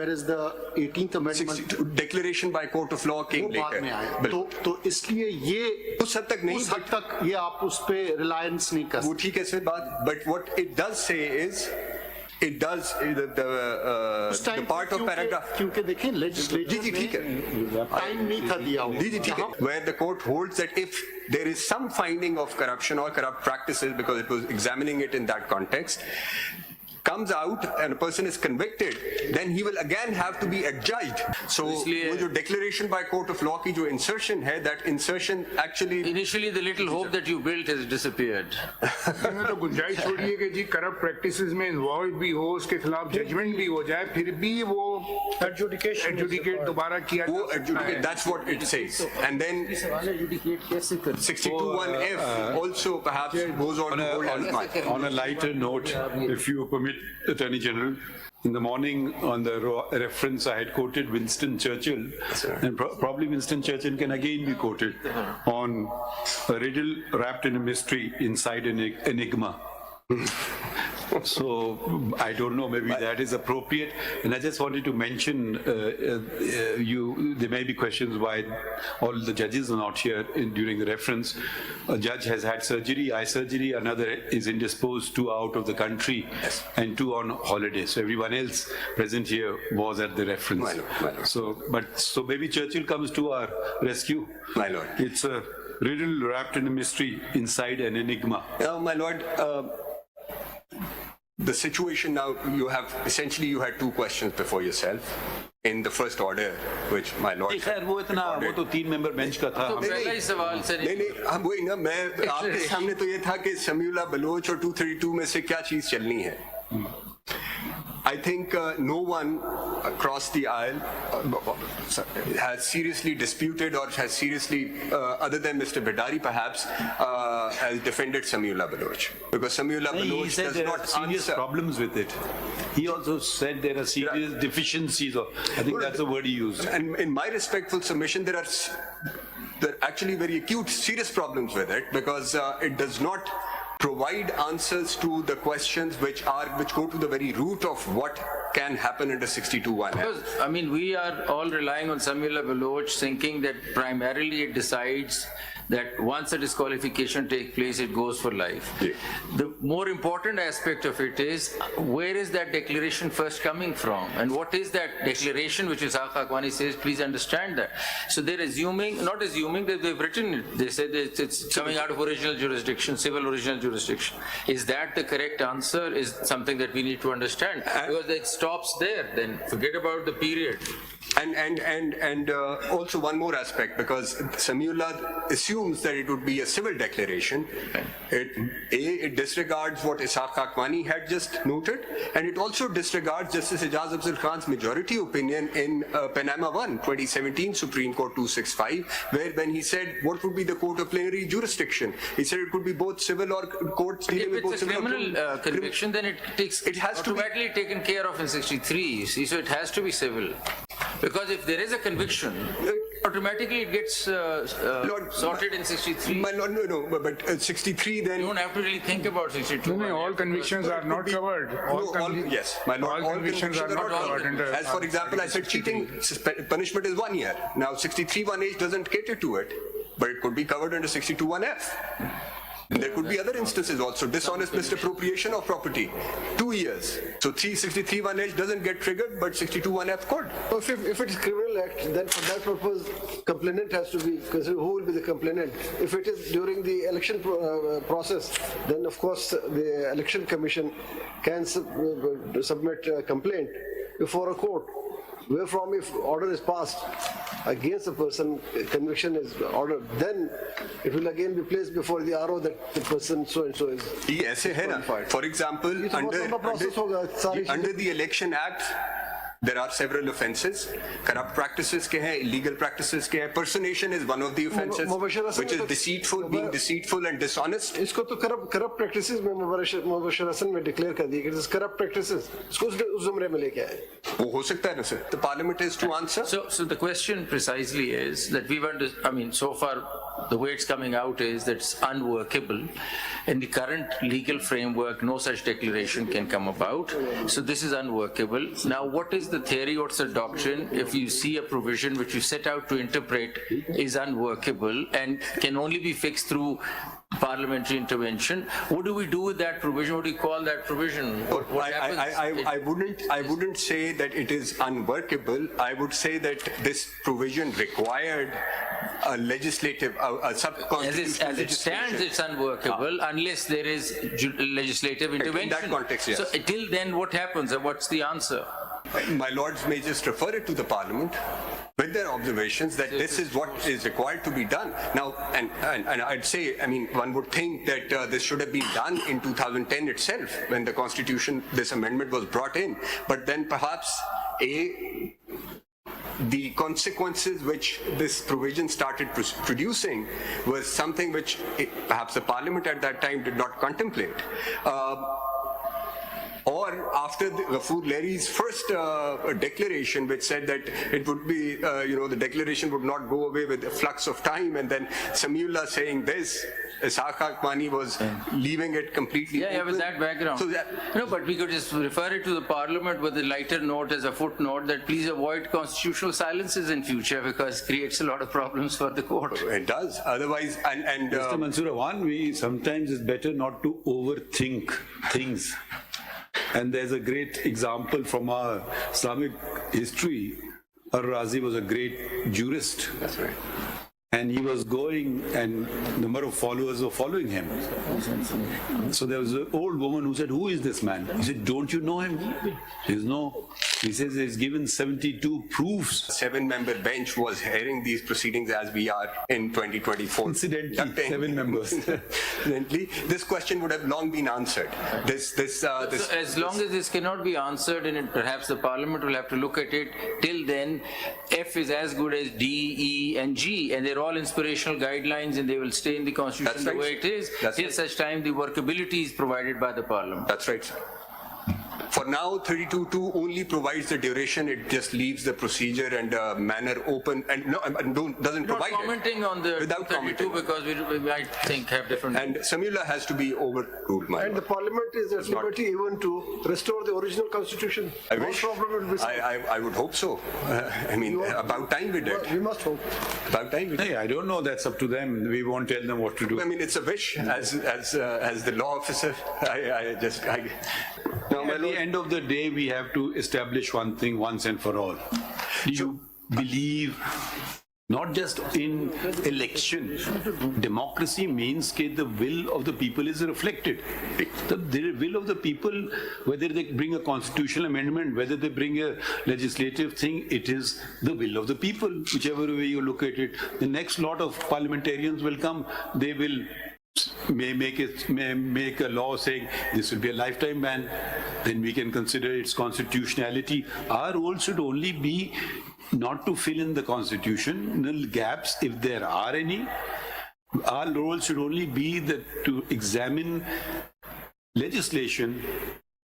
whereas the 18th amendment declaration by court of law came बाद में आया, later. तो इसलिए ये उस हद तक नहीं, उस हद तक ये आप उस पे रिलायंस नहीं कर वो ठीक है सर बात, but what it does say is it does the part of paragraph, क्योंकि देखें लेजिस्लेचर जी ठीक है, टाइम नहीं था दिया हुआ, जी ठीक है, where the court holds that if there is some finding of corruption or corrupt practices, because it was examining it in that context, comes out and a person is convicted, then he will again have to be adjudged. So वो जो declaration by court of law की जो insertion है, that insertion actually initially the little hope that you built has disappeared. तो गुंजाइश छोड़िए कि जी corrupt practices में इन्वॉल्व भी हो, उसके खिलाफ जजमेंट भी हो जाए, फिर भी वो एडजुडिकेट दोबारा किया, वो adjudicate, that's what it says. And then 62(1)(f) also perhaps goes on to hold as much. On a lighter note, if you permit, Attorney General, in the morning on the reference I had quoted Winston Churchill, and probably Winston Churchill can again be quoted on a riddle wrapped in a mystery inside an enigma. So I don't know, maybe that is appropriate. And I just wanted to mention, there may be questions why all the judges are not here during the reference. A judge has had surgery, eye surgery, another is indisposed, 2 out of the country, and 2 on holiday. So everyone else present here was at the reference. My lord. So maybe Churchill comes to our rescue. My lord. It's a riddle wrapped in a mystery inside an enigma. My lord, the situation now, you had 2 questions before yourself in the first order, which my lord. खैर वो तो 3 member bench का था. पहला ही सवाल sir, नहीं हम वही ना, मैं आपके सामने तो ये था कि समीउल्लाह बलोच और 232 में से क्या चीज चलनी है. I think no one across the aisle has seriously disputed or has seriously, other than Mr. Bidari perhaps, has defended Samiullah Baloch. Because Samiullah Baloch does not serious answer problems with it. He also said there are serious deficiencies. I think that's the word he used. And in my respectful submission, there are actually very acute, serious problems with it, because it does not provide answers to the questions which go to the very root of what can happen under 62(1). Because, I mean, we are all relying on Samiullah Baloch, thinking that primarily it decides that once a disqualification takes place, it goes for life. Yeah. The more important aspect of it is, where is that declaration first coming from? And what is that declaration which Ishaq Hakwani says, please understand that. So they're not assuming that they've written it. They said that it's coming out of original jurisdiction, civil original jurisdiction. Is that the correct answer? Is something that we need to understand. Because it stops there, then forget about the period. And also one more aspect, because Samiullah assumes that it would be a civil declaration. It disregards what Ishaq Hakwani had just noted, and it also disregards Justice Ijaz Afzal Khan's majority opinion in Panama 1, 2017, Supreme Court 265, where when he said what would be the court of plenary jurisdiction, he said it could be both civil or courts dealing with both civil. If it's a criminal conviction, then it has automatically to be taken care of in 63, you see, so it has to be civil. Because if there is a conviction, automatically it gets sorted in 63. No, but 63 then... You don't have to really think about 62. No, all convictions are not covered. Yes, my lord, all convictions are not covered. As for example, I said cheating punishment is 1 year. Now 63(1)(h) doesn't cater to it, but it could be covered under 62(1)(f). And there could be other instances also, dishonest misappropriation of property, 2 years. So 63(1)(h) doesn't get triggered, but 62(1)(f) could. If it's criminal act, then for that purpose, complainant has to be, because who will be the complainant? If it is during the election process, then of course the election commission can submit a complaint before a court. Wherefrom, if order is passed against a person, conviction is ordered, then it will again be placed before the RO that the person so and so is. For example, under the Election Act, there are several offences. Corrupt practices ke hai, illegal practices ke hai. Personation is one of the offences, which is deceitful, being deceitful and dishonest. इसको तो corrupt practices में मुबशरतन में declare कर दिया कि it is corrupt practices. इसको उस ज़ुमरे में लेके आए. वो हो सकता है ना sir. The Parliament is to answer. So the question precisely is that we want to, I mean, so far the way it's coming out is that it's unworkable. In the current legal framework, no such declaration can come about. So this is unworkable. Now, what is the theory, what's the doctrine if you see a provision which you set out to interpret is unworkable and can only be fixed through parliamentary intervention? What do we do with that provision? What do you call that provision? What happens? I wouldn't say that it is unworkable. I would say that this provision required a legislative, a sub-constitutional As it stands, it's unworkable unless there is legislative intervention. In that context, yes. So till then, what happens? What's the answer? My lords may just refer it to the parliament with their observations that this is what is required to be done. Now, and I'd say, I mean, one would think that this should have been done in 2010 itself when the constitution, this amendment was brought in. But then perhaps, the consequences which this provision started producing was something which perhaps the parliament at that time did not contemplate. Or after Ghafoor Lairy's first declaration, which said that it would be, the declaration would not go away with a flux of time, and then Samiullah saying this, Ishaq Akmani was leaving it completely open. With that background. So no, but we could just refer it to the parliament with a lighter note as a footnote that please avoid constitutional silences in future because it creates a lot of problems for the court. It does. Otherwise, Mr. Mansoor, sometimes it's better not to overthink things. And there's a great example from our Islamic history. Ar-Razi was a great jurist. That's right. And he was going, and a number of followers were following him. So there was an old woman who said, "Who is this man?" He said, "Don't you know him?" He says, "No." He says he's given 72 proofs. 7-member bench was hearing these proceedings as we are in 2024. Incidentally, 7 members. Incidentally, this question would have long been answered. So as long as this cannot be answered, and perhaps the parliament will have to look at it, till then, F is as good as D, E, and G, and they're all inspirational guidelines, and they will stay in the constitution the way it is, till such time the workability is provided by the parliament. That's right, sir. For now, 32(2) only provides the duration. It just leaves the procedure and manner open, and doesn't Not provide commenting it. on the Without 32 because we might think have different. And Samiullah has to be overruled, my And the lord. parliament is at liberty even to restore the original constitution. I No wish. problem will be solved. I would hope so. About time we did. We must hope. About time we did. Hey, I don't know, that's up to them. We won't tell them what to do. I mean, it's a wish. As the law officer, Now, my At the lord, end of the day, we have to establish one thing once and for all. Do you believe not just in election? Democracy means that the will of the people is reflected. The will of the people, whether they bring a constitutional amendment, whether they bring a legislative thing, it is the will of the people, whichever way you look at it. The next lot of parliamentarians will come, they will may make a law saying this will be a lifetime ban, then we can consider its constitutionality. Our role should only be not to fill in the constitutional gaps if there are any. Our role should only be to examine legislation.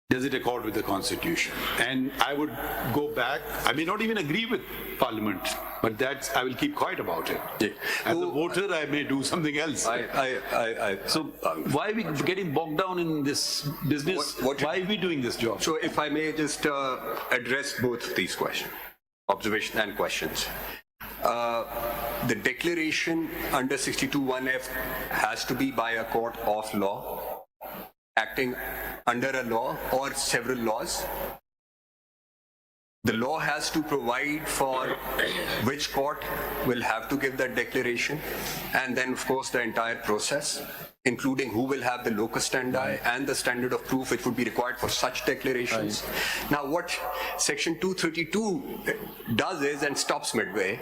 Does it accord with the Constitution? And I would go back, I may not even agree with Parliament, but I will keep quiet about it. Yeah. As a voter, I may do something else. So why are we getting bogged down in this business? Why are we doing this job? so if I may just address both of these questions, observations and questions. The declaration under 62(1)(f) has to be by a court of law, acting under a law or several laws. The law has to provide for which court will have to give that declaration, and then of course the entire process, including who will have the locus standi and the standard of proof which would be required for such declarations. Now what section 232 does is, and stops midway,